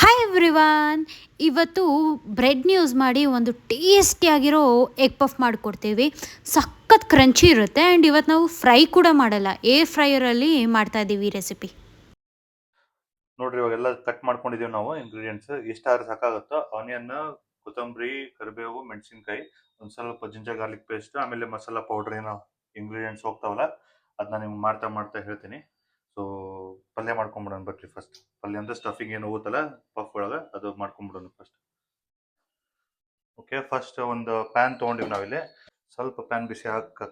Hi everyone. ಇವತ್ತು ಬ್ರೆಡ್ನ use ಮಾಡಿ ಒಂದು ಟೇಸ್ಟಿಯಾಗಿರೋ ಎಗ್ ಪಫ್ ಮಾಡಿಕೊಡ್ತೀವಿ. ಸಖತ್ ಕ್ರಂಚಿ ಇರುತ್ತೆ. ಆ್ಯಂಡ್ ಇವತ್ತು ನಾವು ಫ್ರೈ ಕೂಡ ಮಾಡಲ್ಲ, ಏರ್ ಫ್ರೈಯರಲ್ಲಿ ಮಾಡ್ತಾ ಇದ್ದೀವಿ ಈ ರೆಸಿಪಿ. ನೋಡ್ರಿ ಇವಾಗೆಲ್ಲ ಕಟ್ ಮಾಡ್ಕೊಂಡಿದೀವಿ ನಾವು ಇಂಗ್ರೀಡಿಯೆಂಟ್ಸ್. ಎಷ್ಟಾದ್ರೂ ಸಾಕಾಗುತ್ತೋ ಆನಿಯನ್, ಕೊತ್ತಂಬರಿ, ಕರಿಬೇವು, ಮೆಣಸಿನ್ಕಾಯಿ, ಒಂದ್ ಸ್ವಲ್ಪ ಜಿಂಜರ್ ಗಾರ್ಲಿಕ್ ಪೇಸ್ಟ್, ಆಮೇಲೆ ಮಸಾಲಾ ಪೌಡರ್ ಏನೋ ಇಂಗ್ರೀಡಿಯೆಂಟ್ಸ್ ಹೋಗ್ತಾವಲ್ಲ ಅದನ್ನ ನಿಮ್ಗೆ ಮಾಡ್ತಾ ಮಾಡ್ತಾ ಹೇಳ್ತೀನಿ. ಸೊ ಪಲ್ಯ ಮಾಡ್ಕೊಂಬಿಡೋಣ ಬರ್ರಿ. ಫಸ್ಟ್ ಪಲ್ಯ ಅಂದ್ರೆ ಸ್ಟಫಿಂಗ್ ಏನು ಹೋಗುತ್ತಲ್ಲ ಪಫ್ ಒಳಗೆ ಅದು ಮಾಡ್ಕೊಂಬಿಡೋಣ ಫಸ್ಟ್. ಓಕೆ, ಫಸ್ಟ್ ಒಂದು ಪ್ಯಾನ್ ತೊಗೊಂಡಿವಿ ನಾವಿಲ್ಲಿ. ಸ್ವಲ್ಪ ಪ್ಯಾನ್ ಬಿಸಿ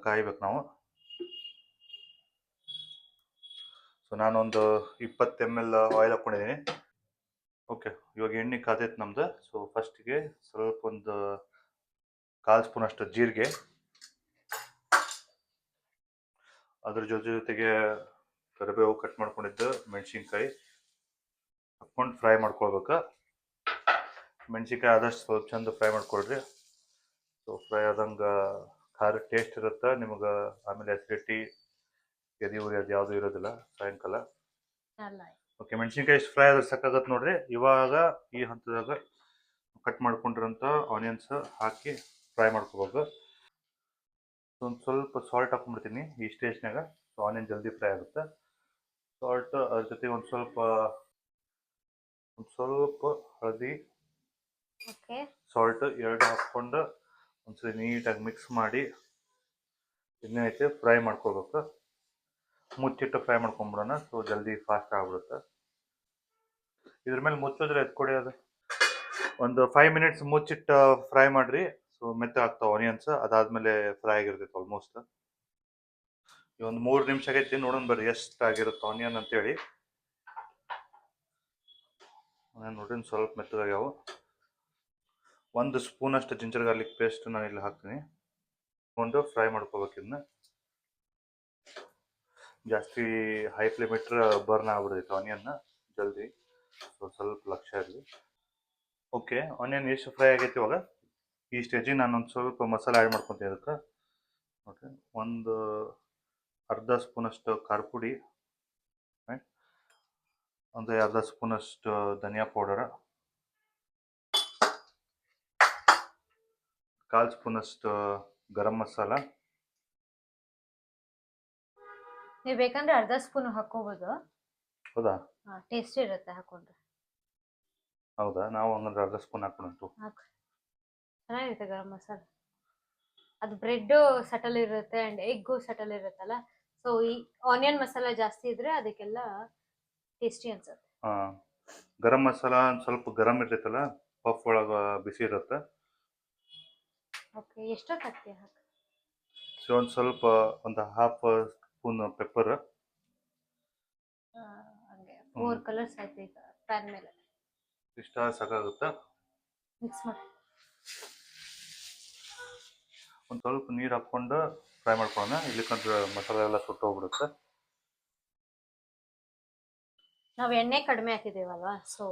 ಕಾಯ್ಬೇಕು ನಾವು. ಸೊ ನಾನೊಂದು 20 ml ಆಯಿಲ್ ಹಾಕೊಂಡಿದ್ದೀನಿ. ಓಕೆ, ಇವಾಗ ಎಣ್ಣೆ ಕಾದೈತೆ ನಮ್ದು. ಸೊ ಫಸ್ಟ್ಗೆ ಸ್ವಲ್ಪ ಒಂದು 1/4 ಸ್ಪೂನ್ ಅಷ್ಟು ಜೀರಿಗೆ, ಅದ್ರ ಜೊತೆಗೆ ಕರಿಬೇವು, ಕಟ್ ಮಾಡ್ಕೊಂಡಿದ್ದು ಮೆಣಸಿನ್ಕಾಯಿ ಹಾಕೊಂಡು ಫ್ರೈ ಮಾಡ್ಕೊಳ್ಬೇಕು. ಮೆಣಸಿನ್ಕಾಯಿ ಆದಷ್ಟು ಸ್ವಲ್ಪ ಚಂದ ಫ್ರೈ ಮಾಡ್ಕೊಳ್ರಿ. ಸೊ ಫ್ರೈ ಆದಂಗೆ ಖಾರ ಟೇಸ್ಟ್ ಇರುತ್ತೆ ನಿಮಗೆ. ಆಮೇಲೆ ಅಸಿಡಿಟಿ, ಎದೆ ಉರಿ ಅದು ಯಾವುದು ಇರೋದಿಲ್ಲ ಸಾಯಂಕಾಲ. ಓಕೆ, ಮೆಣಸಿನ್ಕಾಯಿ ಎಷ್ಟು ಫ್ರೈ ಆದ್ರೆ ಸಾಕಾಗತ್ತೆ ನೋಡ್ರಿ. ಇವಾಗ ಈ ಹಂತದಾಗ ಕಟ್ ಮಾಡ್ಕೊಂಡಿರೋಂಥ ಆನಿಯನ್ಸ್ ಹಾಕಿ ಫ್ರೈ ಮಾಡ್ಕೋಬೇಕು. ಒಂದು ಸ್ವಲ್ಪ ಸಾಲ್ಟ್ ಹಾಕೊಂಡ್ಬಿಡ್ತೀನಿ ಈ ಸ್ಟೇಜ್ನಾಗ. ಸೊ ಆನಿಯನ್ ಜಲ್ದಿ ಫ್ರೈ ಆಗುತ್ತೆ. ಸಾಲ್ಟ್, ಅದ್ರ ಜೊತೆಗೆ ಒಂದು ಸ್ವಲ್ಪ ಹಳದಿ, ಸಾಲ್ಟ್ ಎರಡು ಹಾಕ್ಕೊಂಡು ಒಂದ್ಸರಿ ನೀಟಾಗಿ ಮಿಕ್ಸ್ ಮಾಡಿ ಇನ್ನೈತೆ ಫ್ರೈ ಮಾಡ್ಕೋಬೇಕು. ಮುಚ್ಚಿಟ್ಟು ಫ್ರೈ ಮಾಡ್ಕೊಂಬಿಡೋಣ. ಸೊ ಜಲ್ದಿ ಫಾಸ್ಟ್ ಆಗ್ಬಿಡುತ್ತೆ. ಇದ್ರ ಮೇಲೆ ಮುಚ್ಚೋದ್ರೆ ಎತ್ಕೊಡಿ. ಅದು ಒಂದು 5 minutes ಮುಚ್ಚಿಟ್ಟು ಫ್ರೈ ಮಾಡ್ರಿ. ಸೊ ಮೆತ್ತ ಆಗ್ತಾವ ಆನಿಯನ್ಸ್. ಅದಾದ್ಮೇಲೆ ಫ್ರೈ ಆಗಿರ್ತೈತೆ ಆಲ್ಮೋಸ್ಟ್. ಈ ಒಂದು 3 ನಿಮಿಷ ಆಗೈತಿ. ನೋಡೋಣ ಬರ್ರಿ ಎಷ್ಟಾಗಿರುತ್ತೆ ಆನಿಯನ್ ಅಂತೇಳಿ. ನೋಡ್ರಿ ಸ್ವಲ್ಪ ಮೆತ್ತಗಾಗ್ಯಾವು. 1 ಸ್ಪೂನ್ ಅಷ್ಟು ಜಿಂಜರ್ ಗಾರ್ಲಿಕ್ ಪೇಸ್ಟ್ ನಾನು ಇಲ್ಲಿ ಹಾಕ್ತೀನಿ. ಒಂದು ಫ್ರೈ ಮಾಡ್ಕೋಬೇಕು. ಇದನ್ನ ಜಾಸ್ತಿ ಹೈ ಫ್ಲೇಮ್ ಇಟ್ಟರೆ ಬರ್ನ್ ಆಗ್ಬಿಡ್ತೈತೆ ಆನಿಯನ್ನ ಜಲ್ದಿ. ಸೊ ಸ್ವಲ್ಪ ಲಕ್ಷ್ಯ ಇರಲಿ. ಓಕೆ, ಆನಿಯನ್ ಎಷ್ಟು ಫ್ರೈ ಆಗೈತಿ ಇವಾಗ ಈ ಸ್ಟೇಜಿಗೆ ನಾನೊಂದು ಸ್ವಲ್ಪ ಮಸಾಲೆ ಆ್ಯಡ್ ಮಾಡ್ಕೊತೀನಿ ಅದಕ್ಕೆ. ಓಕೆ, ಒಂದು ಅರ್ಧ ಸ್ಪೂನ್ ಅಷ್ಟು ಖಾರ ಪುಡಿ, ಒಂದು ಅರ್ಧ ಸ್ಪೂನ್ ಅಷ್ಟು ಧನಿಯಾ ಪೌಡರ್, 1/4 ಸ್ಪೂನ್ ಅಷ್ಟು ಗರಂ ಮಸಾಲ. ನೀವು ಬೇಕಂದ್ರೆ ಅರ್ಧ ಸ್ಪೂನ್ ಹಾಕೋಬಹುದು. ಹೌದಾ? ಟೇಸ್ಟ್ ಇರುತ್ತೆ ಹಾಕೊಂಡ್ರೆ. ಹೌದಾ? ನಾವು ಹಂಗಂದ್ರೆ ಅರ್ಧ ಸ್ಪೂನ್ ಹಾಕೊಂಡು ಚೆನ್ನಾಗಿರುತ್ತೆ ಗರಂ ಮಸಾಲ. ಅದು ಬ್ರೆಡ್ ಸಟಲ್ ಇರುತ್ತೆ ಅಂಡ್ ಎಗ್ಗು ಸಟಲ್ ಇರುತ್ತಲ್ಲ. ಸೊ ಈ ಆನಿಯನ್ ಮಸಾಲ ಜಾಸ್ತಿ ಇದ್ರೆ ಅದಕ್ಕೆಲ್ಲ ಟೇಸ್ಟಿ ಅನ್ಸುತ್ತೆ. ಗರಂ ಮಸಾಲ ಸ್ವಲ್ಪ ಗರಂ ಇರ್ತೈತಲ್ಲ, ಪಫ್ ಒಳಗೆ ಬಿಸಿ ಇರುತ್ತೆ. ಓಕೆ, ಎಷ್ಟೊತ್ತು ಹಾಕ್ತೀಯ? ಸೊ ಒಂದು ಸ್ವಲ್ಪ ಒಂದು 1/2 ಸ್ಪೂನ್ ಪೆಪ್ಪರ್. ಹಂಗೆ 4 ಕಲರ್ಸ್ ಆಯ್ತು ಈಗ ಪ್ಯಾನ್ ಮೇಲೆ. ಇಷ್ಟ ಸಾಕಾಗುತ್ತೆ. ಮಿಕ್ಸ್ ಮಾಡಿ ಒಂದು ಸ್ವಲ್ಪ ನೀರು ಹಾಕ್ಕೊಂಡು ಫ್ರೈ ಮಾಡ್ಕೊಳ್ಳೋಣ. ಇಲ್ಲಿಕಂದ್ರೆ ಮಸಾಲೆ ಎಲ್ಲ ಸುಟ್ಟೋಗ್ಬಿಡುತ್ತೆ. ನಾವು ಎಣ್ಣೆ ಕಡಿಮೆ ಹಾಕಿದ್ದೀವಲ್ವಾ, ಸೊ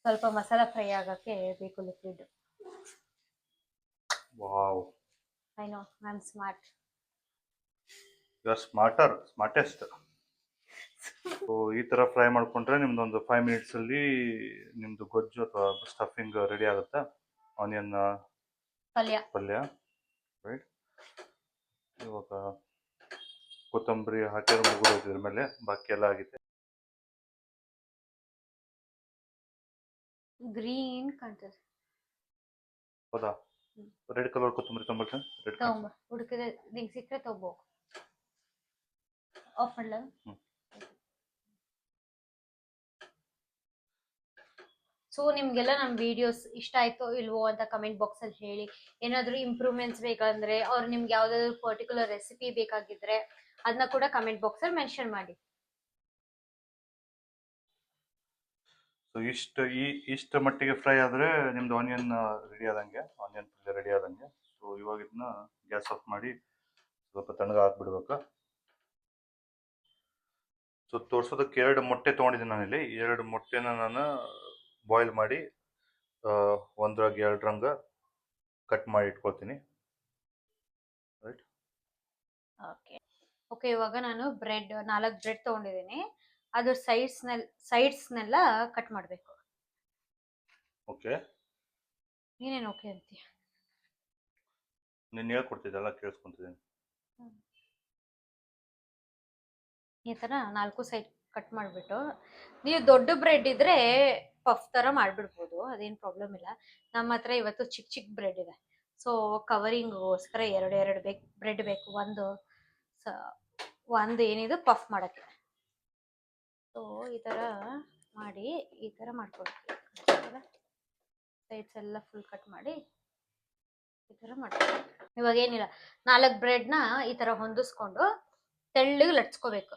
ಸ್ವಲ್ಪ ಮಸಾಲ ಫ್ರೈ ಆಗೋಕ್ಕೆ ಬೇಕು liquid. Wow, I know, I am smart. You are smartest. So ಈ ಥರ ಫ್ರೈ ಮಾಡ್ಕೊಂಡ್ರೆ ನಿಮ್ದೊಂದು 5 ಮಿನಿಟ್ಸಲ್ಲಿ ನಿಮ್ಮದು ಗೊಜ್ಜು ಅಥವಾ ಸ್ಟಫಿಂಗ್ ರೆಡಿ ಆಗುತ್ತೆ. ಆನಿಯನ್ ಪಲ್ಯ ರೈಟ್. ಇವಾಗ ಕೊತ್ತಂಬರಿ ಹಾಕಿದ್ರೆ ಮುಗಿದೋದು. ಇದ್ರ ಮೇಲೆ ಬಾಕಿ ಎಲ್ಲ ಆಗಿದೆ. ಗ್ರೀನ್ ಕಾಣ್ತದೆ. ಹೌದಾ? ರೆಡ್ ಕಲರ್ ಕೊತ್ತಂಬರಿ ತೊಂಬರ್ತೀನಿ. ರೆಡ್ ಹುಡುಕಿದ್ರೆ ನಿಂಗೆ ಸಿಕ್ಕರೆ ತಗೋ. ಆಫ್ ಮಾಡಲ? ಸೊ ನಿಮಗೆಲ್ಲ ನಮ್ಮ ವಿಡಿಯೋಸ್ ಇಷ್ಟ ಆಯ್ತೋ ಇಲ್ವೋ ಅಂತ ಕಮೆಂಟ್ ಬಾಕ್ಸಲ್ಲಿ ಹೇಳಿ. ಏನಾದರೂ ಇಂಪ್ರೂವ್ಮೆಂಟ್ಸ್ ಬೇಕಂದ್ರೆ ಅವ್ರು ನಿಮ್ಗೆ ಯಾವುದಾದ್ರು ಪರ್ಟಿಕ್ಯುಲರ್ ರೆಸಿಪಿ ಬೇಕಾಗಿದ್ರೆ ಅದನ್ನ ಕೂಡ ಕಮೆಂಟ್ ಬಾಕ್ಸಲ್ಲಿ ಮೆನ್ಷನ್ ಮಾಡಿ. ಸೊ ಇಷ್ಟು ಮಟ್ಟಿಗೆ ಫ್ರೈ ಆದರೆ ನಿಮ್ದು ಆನಿಯನ್ ರೆಡಿ ಆದಂಗೆ, ಆನಿಯನ್ ಪಲ್ಯ ರೆಡಿ ಆದಂಗೆ. ಸೊ ಇವಾಗ ಇದನ್ನ ಗ್ಯಾಸ್ ಆಫ್ ಮಾಡಿ ಸ್ವಲ್ಪ ತಣ್ಣಗೆ ಹಾಕ್ಬಿಡ್ಬೇಕು. ಸೊ ತೋರ್ಸೋದಕ್ಕೆ 2 ಮೊಟ್ಟೆ ತೊಗೊಂಡಿದ್ದೀನಿ ನಾನಿಲ್ಲಿ. 2 ಮೊಟ್ಟೆನ ನಾನು ಬಾಯ್ಲ್ ಮಾಡಿ ಒಂದ್ರಾಗ 2 ಕಟ್ ಮಾಡಿ ಇಟ್ಕೊಳ್ತೀನಿ. ರೈಟ್. ಓಕೆ, ಇವಾಗ ನಾನು 4 ಬ್ರೆಡ್ ತೊಗೊಂಡಿದ್ದೀನಿ. ಅದ್ರ ಸೈಡ್ಸ್ನೆಲ್ಲ ಕಟ್ ಮಾಡಬೇಕು. ಓಕೆ. ನೀನೇನು ಓಕೆ ಅಂತೀಯ? ನೀನು ಹೇಳ್ಕೊಡ್ತಿದ್ದೆಲ್ಲ ಕೇಳಿಸ್ಕೊಂತಿದ್ದೀನಿ. ಈ ಥರ 4 ಸೈಡ್ ಕಟ್ ಮಾಡಿಬಿಟ್ಟು, ನೀವು ದೊಡ್ಡ ಬ್ರೆಡ್ ಇದ್ರೆ ಪಫ್ ಥರ ಮಾಡಿಬಿಡ್ಬೋದು, ಅದೇನು ಪ್ರಾಬ್ಲಮ್ ಇಲ್ಲ. ನಮ್ಮ ಹತ್ರ ಇವತ್ತು ಚಿಕ್ಕ ಚಿಕ್ಕ ಬ್ರೆಡ್ ಇದೆ, ಸೊ ಕವರಿಂಗ್ಗೋಸ್ಕರ ಎರಡು ಬ್ರೆಡ್ ಬೇಕು. ಒಂದು ಏನಿದು ಪಫ್ ಮಾಡೋಕ್ಕೆ. ಸೊ ಈ ಥರ ಮಾಡಿ ಈ ಥರ ಮಾಡ್ಕೊಳ್ತೀವಿ. ಸೈಡ್ಸ್ ಎಲ್ಲ ಫುಲ್ ಕಟ್ ಮಾಡಿ ಈ ಥರ ಮಾಡ್ತೀವಿ. ಇವಾಗ ಏನಿಲ್ಲ, 4 ಬ್ರೆಡ್ನ ಈ ಥರ ಹೊಂದಿಸ್ಕೊಂಡು ತೆಳ್ಳಗೆ ಲಟ್ಸ್ಕೋಬೇಕು.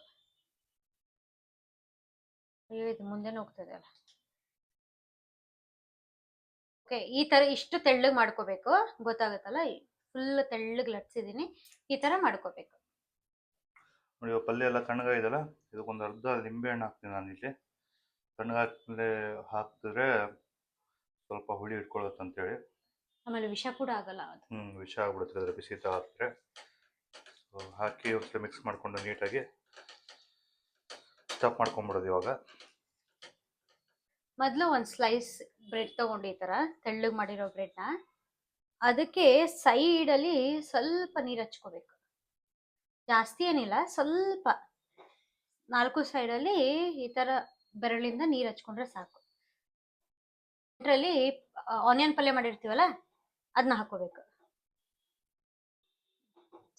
ಅಯ್ಯೋ ಇದು ಮುಂದೆನೇ ಹೋಗ್ತದೆ ಅಲ್ಲ. ಓಕೆ, ಈ ಥರ ಇಷ್ಟು ತೆಳ್ಳಗೆ ಮಾಡ್ಕೋಬೇಕು, ಗೊತ್ತಾಗುತ್ತಲ್ಲ? ಫುಲ್ ತೆಳ್ಳಗೆ ಲಟ್ಸಿದ್ದೀನಿ, ಈ ಥರ ಮಾಡ್ಕೋಬೇಕು. ನೋಡಿ, ಇವಾಗ ಪಲ್ಯ ಎಲ್ಲ ತಣ್ಣಗಾಗಿದೆಯಲ್ಲ, ಇದಕ್ಕೊಂದು ಅರ್ಧ ಲಿಂಬೆ ಹಣ್ಣು ಹಾಕ್ತೀನಿ ನಾನು ಇಲ್ಲಿ. ತಣ್ಣಗಾದ್ಮೇಲೆ ಹಾಕಿದ್ರೆ ಸ್ವಲ್ಪ ಹುಳಿ ಇಟ್ಕೊಳ್ಳುತ್ತೆ ಅಂತೇಳಿ. ಆಮೇಲೆ ವಿಷ ಕೂಡ ಆಗಲ್ಲ ಅದು. ವಿಷ ಆಗ್ಬಿಡುತ್ತೆ ಅದರ ಬಿಸಿ ಹಾಕಿದ್ರೆ. ಸೊ ಹಾಕಿ ಒಂದ್ಸಲ ಮಿಕ್ಸ್ ಮಾಡಿಕೊಂಡು ನೀಟಾಗಿ ಸ್ಟಫ್ ಮಾಡ್ಕೊಂಬಿಡೋದು. ಇವಾಗ ಮೊದಲು ಒಂದು ಸ್ಲೈಸ್ ಬ್ರೆಡ್ ತೊಗೊಂಡು ಈ ಥರ ತೆಳ್ಳಗೆ ಮಾಡಿರೋ ಬ್ರೆಡ್ನ ಅದಕ್ಕೆ ಸೈಡಲ್ಲಿ ಸ್ವಲ್ಪ ನೀರು ಹಚ್ಕೋಬೇಕು. ಜಾಸ್ತಿ ಏನಿಲ್ಲ, ಸ್ವಲ್ಪ 4 ಸೈಡಲ್ಲಿ ಈ ಥರ ಬೆರಳಿಂದ ನೀರು ಹಚ್ಕೊಂಡ್ರೆ ಸಾಕು. ಇದರಲ್ಲಿ ಆನಿಯನ್ ಪಲ್ಯ ಮಾಡಿರ್ತೀವಲ್ಲ, ಅದನ್ನ ಹಾಕೋಬೇಕು.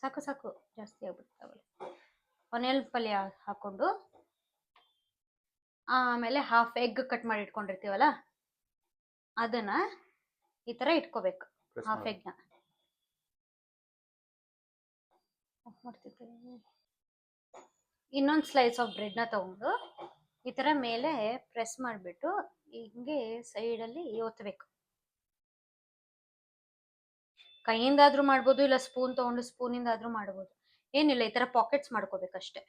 ಸಾಕು ಸಾಕು, ಜಾಸ್ತಿ ಆಗ್ಬಿಡ್ತಾವಲ್ಲ. ಆನಿಯನ್ ಪಲ್ಯ ಹಾಕೊಂಡು ಆಮೇಲೆ ಹಾಫ್ ಎಗ್ ಕಟ್ ಮಾಡಿ ಇಟ್ಕೊಂಡಿರ್ತೀವಲ್ಲ, ಅದನ್ನ ಈ ಥರ ಇಟ್ಕೋಬೇಕು. ಹಾಫ್ ಎಗ್ನ ಇನ್ನೊಂದು ಸ್ಲೈಸ್ ಆಫ್ ಬ್ರೆಡ್ನ ತಗೊಂಡು ಈ ಥರ ಮೇಲೆ ಪ್ರೆಸ್ ಮಾಡಿಬಿಟ್ಟು ಹಿಂಗೆ ಸೈಡಲ್ಲಿ ಒತ್ತಬೇಕು. ಕೈಯಿಂದಾದ್ರೂ ಮಾಡ್ಬೋದು, ಇಲ್ಲ ಸ್ಪೂನ್ ತಗೊಂಡು ಸ್ಪೂನಿಂದಾದ್ರೂ ಮಾಡ್ಬೋದು. ಏನಿಲ್ಲ, ಈ ಥರ ಪಾಕೆಟ್ಸ್ ಮಾಡ್ಕೋಬೇಕಷ್ಟೆ.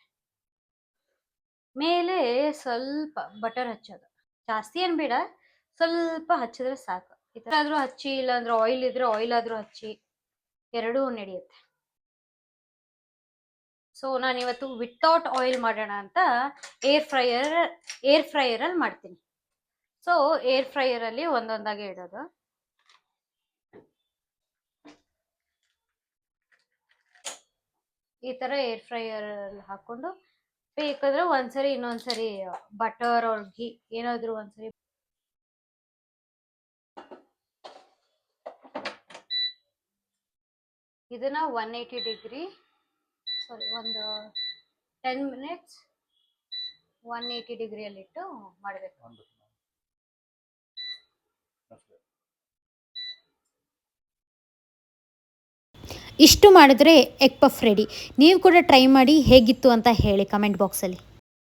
ಮೇಲೆ ಸ್ವಲ್ಪ ಬಟರ್ ಹಚ್ಚೋದು, ಜಾಸ್ತಿ ಏನು ಬೇಡ, ಸ್ವಲ್ಪ ಹಚ್ಚಿದ್ರೆ ಸಾಕು. ಈ ಥರ ಆದರೂ ಹಚ್ಚಿ, ಇಲ್ಲಾಂದ್ರೆ ಆಯಿಲ್ ಇದ್ರೆ ಆಯಿಲ್ ಆದರೂ ಹಚ್ಚಿ, ಎರಡೂ ನಡೆಯುತ್ತೆ. ಸೊ ನಾನಿವತ್ತು ವಿತೌಟ್ ಆಯಿಲ್ ಮಾಡೋಣ ಅಂತ ಏರ್ ಫ್ರೈಯರಲ್ಲಿ ಮಾಡ್ತೀನಿ. ಸೊ ಏರ್ ಫ್ರೈಯರಲ್ಲಿ ಒಂದೊಂದಾಗಿ ಇಡೋದು. ಈ ಥರ ಏರ್ ಫ್ರೈಯರಲ್ಲಿ ಹಾಕೊಂಡು, ಬೇಕಾದ್ರೆ ಒಂದ್ಸರಿ ಇನ್ನೊಂದ್ಸರಿ ಬಟರ್ ಆರ್ ಘೀ ಏನಾದರೂ ಒಂದ್ಸರಿ ಇದನ್ನ 180 ಡಿಗ್ರಿ, ಒಂದು 10 ಮಿನಿಟ್ಸ್ 180 ಡಿಗ್ರಿಯಲ್ಲಿಟ್ಟು ಮಾಡಬೇಕು. ಇಷ್ಟು ಮಾಡಿದ್ರೆ ಎಗ್ ಪಫ್ ರೆಡಿ. ನೀವು ಕೂಡ ಟ್ರೈ ಮಾಡಿ, ಹೇಗಿತ್ತು ಅಂತ ಹೇಳಿ ಕಮೆಂಟ್ ಬಾಕ್ಸಲ್ಲಿ.